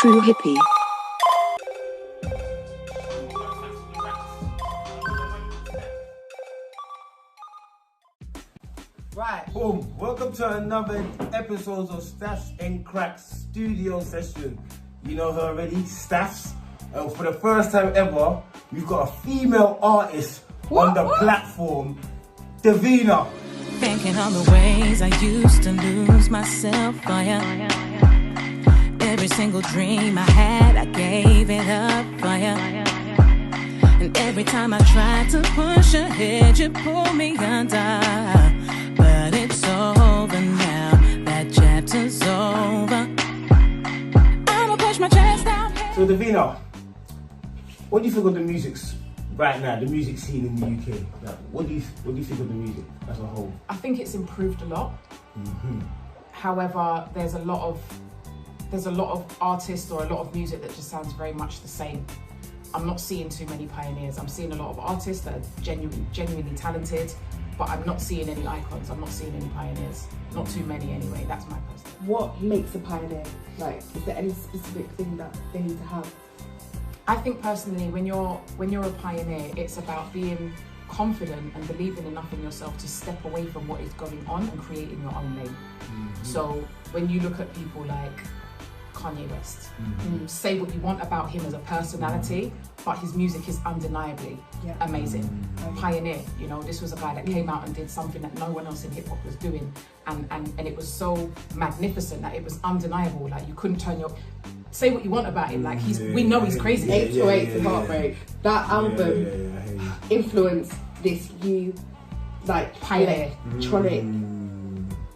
true hippie. Right, boom. Welcome to another episode of staffz&crackz studio session. You know her already, Staffz. For the first time ever, we've got a female artist on the platform, Davina. Thinking on the ways I used to lose myself for you. Every single dream I had, I gave it up for you. And every time I tried to push ahead, you pulled me under. But it's over now, that chapter's over. I'ma push my chest out. So Davina, what do you think of the music right now, the music scene in the UK? Like, what do you think of the music as a whole? I think it's improved a lot. However, there's a lot of artists or a lot of music that just sounds very much the same. I'm not seeing too many pioneers. I'm seeing a lot of artists that are genuinely talented, but I'm not seeing any icons. I'm not seeing any pioneers. Not too many anyway. That's my personal. What makes a pioneer? Like, is there any specific thing that they need to have? I think personally, when you're a pioneer, it's about being confident and believing enough in yourself to step away from what is going on and creating your own lane. So when you look at people like Kanye West, say what you want about him as a personality, but his music is undeniably amazing. Pioneer, you know, this was a guy that came out and did something that no one else in hip hop was doing, and it was so magnificent that it was undeniable. Like, you couldn't turn your say what you want about him. Like, we know he's crazy. 808 to Heartbreak. That album influenced this new, like, Pioneer, electronic,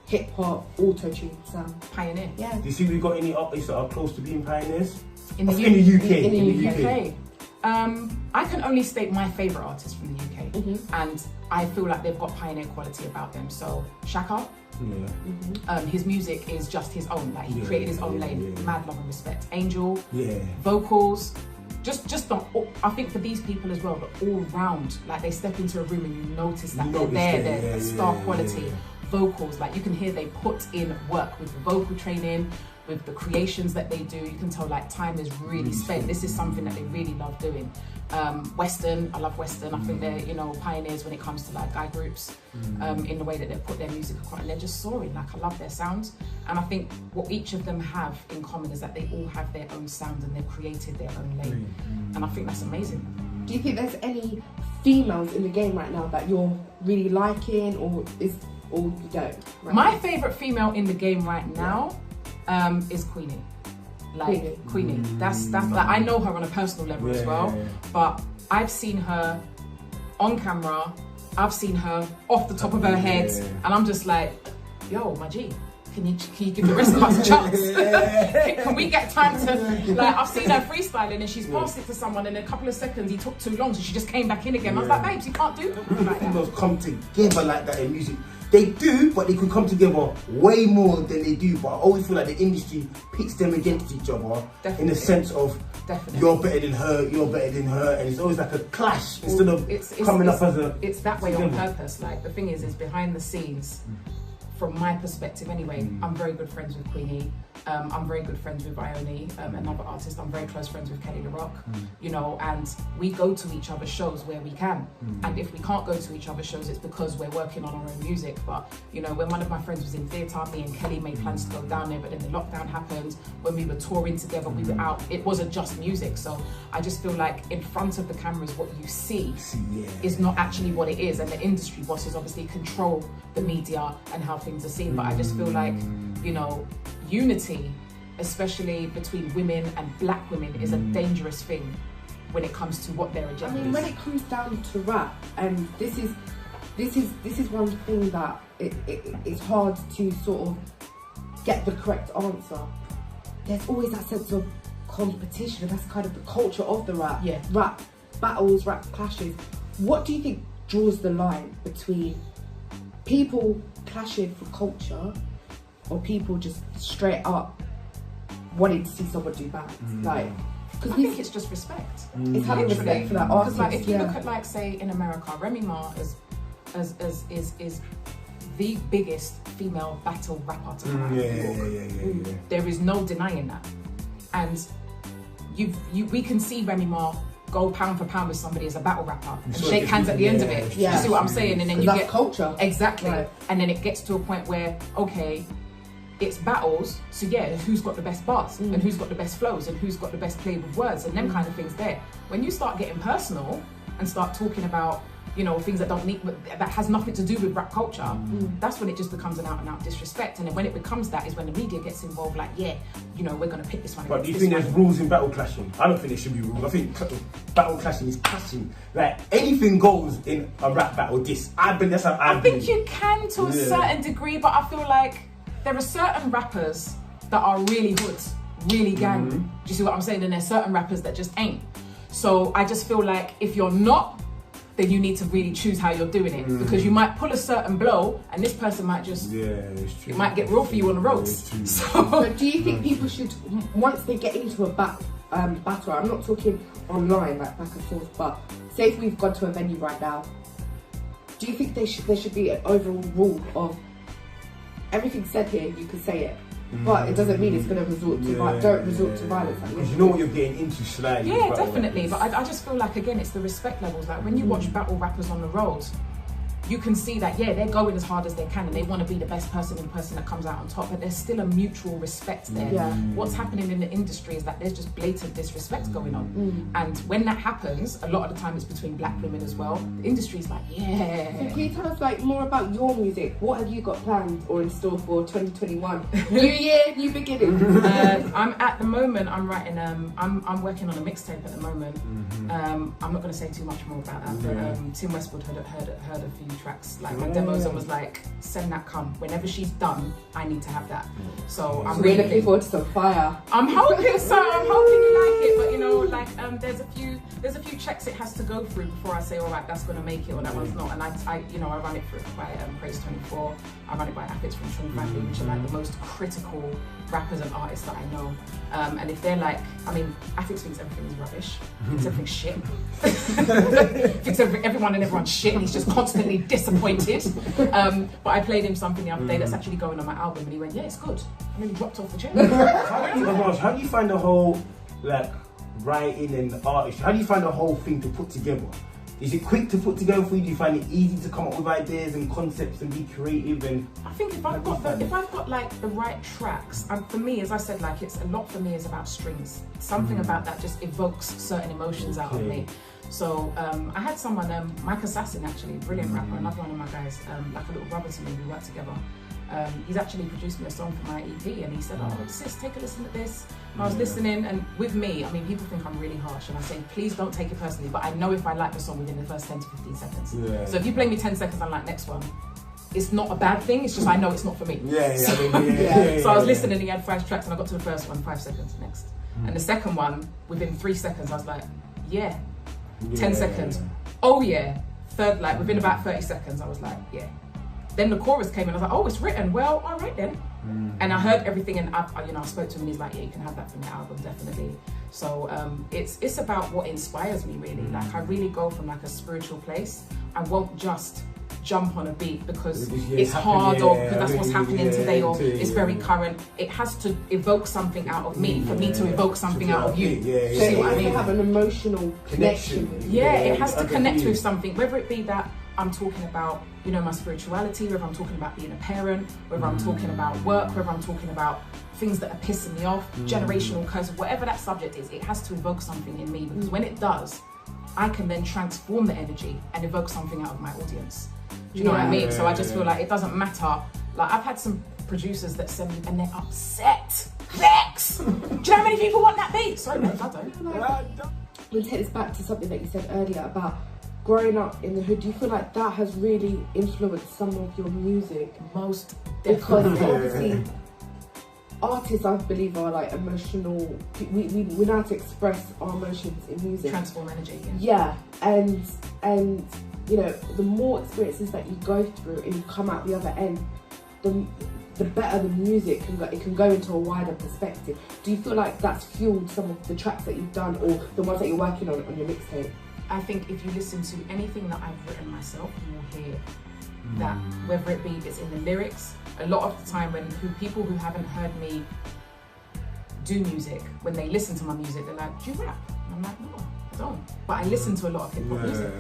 hip hop, auto-tune sound. Pioneer. Yeah. Do you think we've got any artists that are close to being pioneers? In the UK. In the UK. I can only state my favourite artists from the UK, and I feel like they've got pioneer quality about them. So Shaka, his music is just his own. Like, he created his own lane. Mad love and respect. Angel, vocals, just the, I think for these people as well, but all round, like, they step into a room and you notice that they're star quality. Vocals, like, you can hear they put in work with the vocal training, with the creations that they do. You can tell, like, time is really spent. This is something that they really love doing. Western, I love Western. I think they're, you know, pioneers when it comes to, like, guy groups, in the way that they put their music across, and they're just soaring. Like, I love their sounds, and I think what each of them have in common is that they all have their own sound and they've created their own lane, and I think that's amazing. Do you think there's any females in the game right now that you're really liking, or you don't? Right My now? favourite female in the game right now is Queenie. Like, Queenie. That's like, I know her on a personal level as well, but I've seen her on camera, I've seen her off the top of her head, and I'm just like, yo, my G, can you give the rest of us a chance? Can we get time to, like, I've seen her freestyling and she's passed it to someone in a couple of seconds, he took too long, so she just came back in again. I was like, babes, you can't do something like that. Females come together like that in music. They do, but they could come together way more than they do. But I always feel like the industry pits them against each other in the sense of you're better than her, and it's always like a clash instead of coming up as a. It's that way on purpose. Like, the thing is behind the scenes. From my perspective anyway, I'm very good friends with Queenie. I'm very good friends with Ione, another artist. I'm very close friends with Kelly the Rock, you know, and we go to each other's shows where we can. And if we can't go to each other's shows, it's because we're working on our own music. But, you know, when one of my friends was in theatre, me and Kelly made plans to go down there, but then the lockdown happened. When we were touring together, we were out. It wasn't just music. So I just feel like in front of the cameras, what you see is not actually what it is. And the industry bosses obviously control the media and how things are seen. But I just feel like, you know, unity, especially between women and black women, is a dangerous thing when it comes to what their agenda is. I mean, when it comes down to rap, and this is one thing that it's hard to sort of get the correct answer. There's always that sense of competition, and that's kind of the culture of the rap. Rap battles, rap clashes. What do you think draws the line between people clashing for culture, or people just straight up wanting to see someone do bad? Like, because I think it's just respect. It's having respect for that artist. Because, like, if you look at, like, say in America, Remy Ma is the biggest female battle rapper to come out of New York. There is no denying that. and we can see Remy Ma go pound for pound with somebody as a battle rapper and shake hands at the end of it. You see what I'm saying? And then you get culture. Exactly. Right. And then it gets to a point where, okay, it's battles, so yeah, who's got the best bars and who's got the best flows and who's got the best play with words and them kind of things there. When you start getting personal and start talking about, you know, things that that has nothing to do with rap culture, that's when it just becomes an out and out disrespect. And then when it becomes that is when the media gets involved, like, yeah, you know, we're gonna pick this one. But do you think there's rules in battle clashing? I don't think there should be rules. I think battle clashing is clashing. Like, anything goes in a rap battle. I think you can to a certain degree, but I feel like there are certain rappers that are really hood, really gang. Do you see what I'm saying? And there's certain rappers that just ain't. So I just feel like if you're not, then you need to really choose how you're doing it, because you might pull a certain blow and this person might just, it might get real for you on the roads. But do you think people should, once they get into a battle, I'm not talking online, like back and forth, but say if we've gone to a venue right now, do you think there should be an overall rule of everything said here, you can say it, but it doesn't mean it's going to resort to don't resort to violence. Because you know what you're getting into slightly. Yeah, definitely. But I just feel like, again, it's the respect levels. Like when you watch battle rappers on the road, you can see that, yeah, they're going as hard as they can and they want to be the best person and the person that comes out on top, but there's still a mutual respect there. What's happening in the industry is that there's just blatant disrespect going on. And when that happens, a lot of the time it's between black women as well. The industry's like, yeah. So can you tell us like more about your music? What have you got planned or in store for 2021? New year, new beginnings. I'm at the moment, I'm writing, I'm working on a mixtape at the moment. I'm not going to say too much more about that, but Tim Westwood heard a few tracks, like my demos, and was like, send that come. Whenever she's done, I need to have that. So I'm really looking forward to some fire. I'm hoping so. I'm hoping you like it, but you know, like there's a few checks it has to go through before I say, all right, that's gonna make it or that one's not. And I run it through by Praise 24. I run it by Affix from 25, which are like the most critical rappers and artists that I know. And if they're like, I mean, Affix thinks everything is rubbish, thinks everything's shit, thinks everyone and everyone's shit, and he's just constantly disappointed. But I played him something the other day that's actually going on my album, and he went, yeah, it's good. And then he dropped off the chair. How do you find the whole, like, writing and artistry? How do you find the whole thing to put together? Is it quick to put together for you? Do you find it easy to come up with ideas and concepts and be creative? And I think if I've got like the right tracks, and for me, as I said, like it's a lot for me is about strings. Something about that just evokes certain emotions out of me. So I had someone, Mike Assassin, actually, brilliant rapper, another one of my guys, like a little brother to me. We work together. He's actually produced me a song for my EP, and he said, oh sis, take a listen to this. And I was listening, and with me, I mean, people think I'm really harsh, and I say, please don't take it personally, but I know if I like the song within the first 10 to 15 seconds. So if you play me 10 seconds, I'm like, next one. It's not a bad thing, it's just I know it's not for me. So I was listening, he had 5 tracks, and I got to the first one, 5 seconds, next. And the second one, within 3 seconds, I was like, 10 seconds, oh yeah. Third, like within about 30 seconds, I was like, yeah. Then the chorus came and I was like, oh, it's written. Well, all right then. And I heard everything, and I spoke to him, and he's like, yeah, you can have that from the album, definitely. So it's about what inspires me, really. Like I really go from like a spiritual place. I won't just jump on a beat because it's hard or because that's what's happening today or it's very current. It has to evoke something out of me for me to evoke something out of you. So see what I mean? Have an emotional connection. Yeah, it has to connect with something, whether it be that I'm talking about, you know, my spirituality, whether I'm talking about being a parent, whether I'm talking about work, whether I'm talking about things that are pissing me off, generational curse, whatever that subject is, it has to evoke something in me, because when it does, I can then transform the energy and evoke something out of my audience. Do you know what I mean? So I just feel like it doesn't matter. Like I've had some producers that send me and they're upset. Vex! Do you know how many people want that beat? Sorry, mate, I don't. We'll take this back to something that you said earlier about growing up in the hood. Do you feel like that has really influenced some of your music? Most definitely. definitely. Because obviously artists, I believe, are like emotional. We know how to express our emotions in music. Transform energy. Yeah, and you know, the more experiences that you go through and you come out the other end, the better the music can go. It can go into a wider perspective. Do you feel like that's fueled some of the tracks that you've done or the ones that you're working on your mixtape? I think if you listen to anything that I've written myself, you will hear that, whether it be it's in the lyrics. A lot of the time when people who haven't heard me do music, when they listen to my music, they're like, do you rap? And I'm like, no, I don't. But I listen to a lot of hip hop music.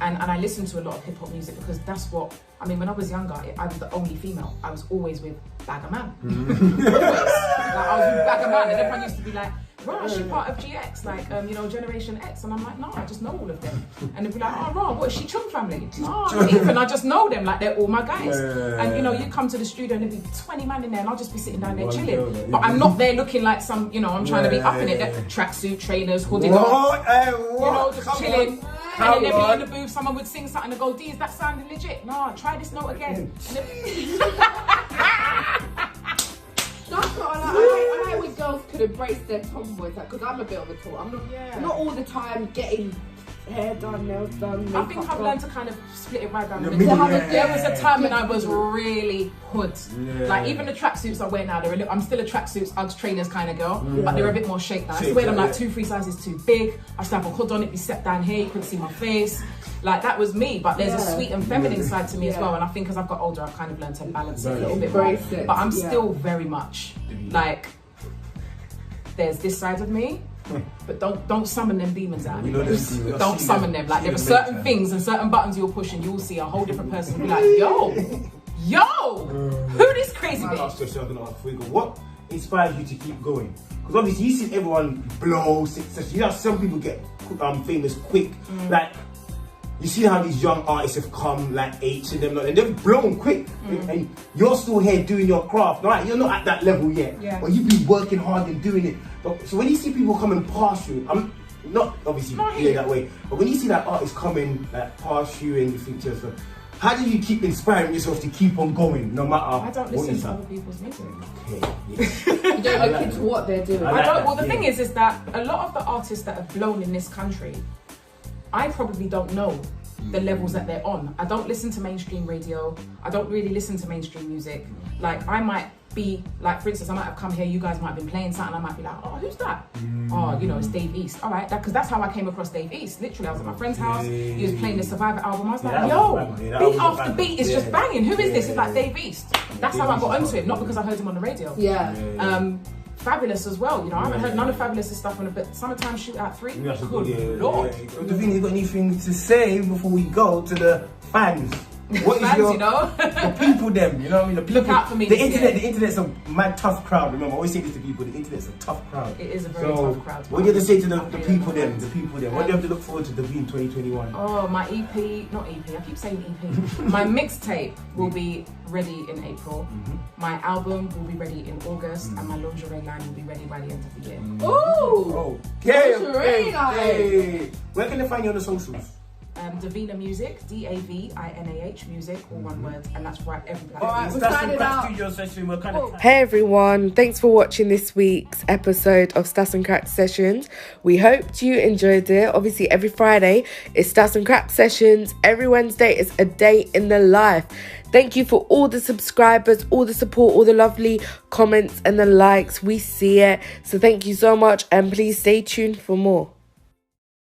And I listen to a lot of hip hop music because that's what, I mean, when I was younger, I was the only female. I was always with Bagger Man. Always. Like, I was with Bagger Man, and everyone used to be like, Rah, she part of GX, like, you know, Generation X. And I'm like, no, I just know all of them. And they'd be like, oh, Rah, what is she, Chung family? No, not even, I just know them, like, they're all my guys. And, you know, you come to the studio and there'd be 20 man in there and I'll just be sitting down there chilling. But I'm not there looking like some, you know, I'm trying to be up in it. Tracksuit, trainers, hoodie on, you know, just chilling. And then they'd be in the booth, someone would sing something and go, D, is that sounding legit? No, try this note again. That's what I like when girls could embrace their tomboys, because I'm a bit of a tool. I'm not all the time getting hair done, nails done. I think I've learned to kind of split it right down the middle. There was a time when I was really hood. Like even the tracksuits I wear now, I'm still a tracksuits, Uggs, trainers kind of girl, but they're a bit more shaped now. I used to wear them like 2-3 sizes too big. I used to have a hood on, it be set down here, you couldn't see my face. Like that was me, but there's a sweet and feminine side to me as well. And I think as I've got older, I've kind of learned to balance it a little bit more. But I'm still very much like, there's this side of me, but don't summon them demons out. Don't summon them. Like there are certain things and certain buttons you'll push and you'll see a whole different person and be like, yo, who this crazy bitch? What inspires you to keep going? Because obviously you see everyone blow success. You know, some people get famous quick. Like, you see how these young artists have come, like H and them, and they've blown quick. And you're still here doing your craft. Right? You're not at that level yet, but you've been working hard and doing it. But, so when you see people coming past you, I'm not obviously feeling that way, but when you see that artist coming like past you and you think to yourself, how do you keep inspiring yourself to keep on going no matter I don't listen to other people's music. Okay, yes. You don't look into what they're doing. I don't. Well, the thing is that a lot of the artists that have blown in this country, I probably don't know the levels that they're on. I don't listen to mainstream radio. I don't really listen to mainstream music. Like I might be, like for instance, I might have come here, you guys might have been playing something, I might be like, oh, who's that? Oh, you know, it's Dave East. All right, because that's how I came across Dave East. Literally, I was at my friend's house, he was playing the Survivor album. I was like, yo, beat after beat is just banging. Who is this? It's like Dave East. That's how I got onto him, not because I heard him on the radio. Fabulous as well, you know. I haven't heard none of Fabulous's stuff on a bit. Summertime Shootout 3. Good Lord. Davina, you got anything to say before we go to the fans? What is your, you know? the people them, you know what I mean? The people, look out for me. The internet's a mad tough crowd. Remember, I always say this to people, the internet's a tough crowd. It is a very tough crowd. What do you have to say to the people them, What do you have to look forward to Davina 2021? Oh, my EP, not EP, I keep saying EP. My mixtape will be ready in April. My album will be ready in August, and my lingerie line will be ready by the end of the year. Ooh! Okay. Where can they find you on the socials? Davina Music, DAVINAH Music, all one word, and that's right every platform. Alright, we're signing out. Studio session. We're kind of Hey everyone, thanks for watching this week's episode of staffz&crackz Sessions. We hoped you enjoyed it. Obviously every Friday is staffz&crackz Sessions. Every Wednesday is a day in the life. Thank you for all the subscribers, all the support, all the lovely comments and the likes. We see it. So thank you so much, and please stay tuned for more.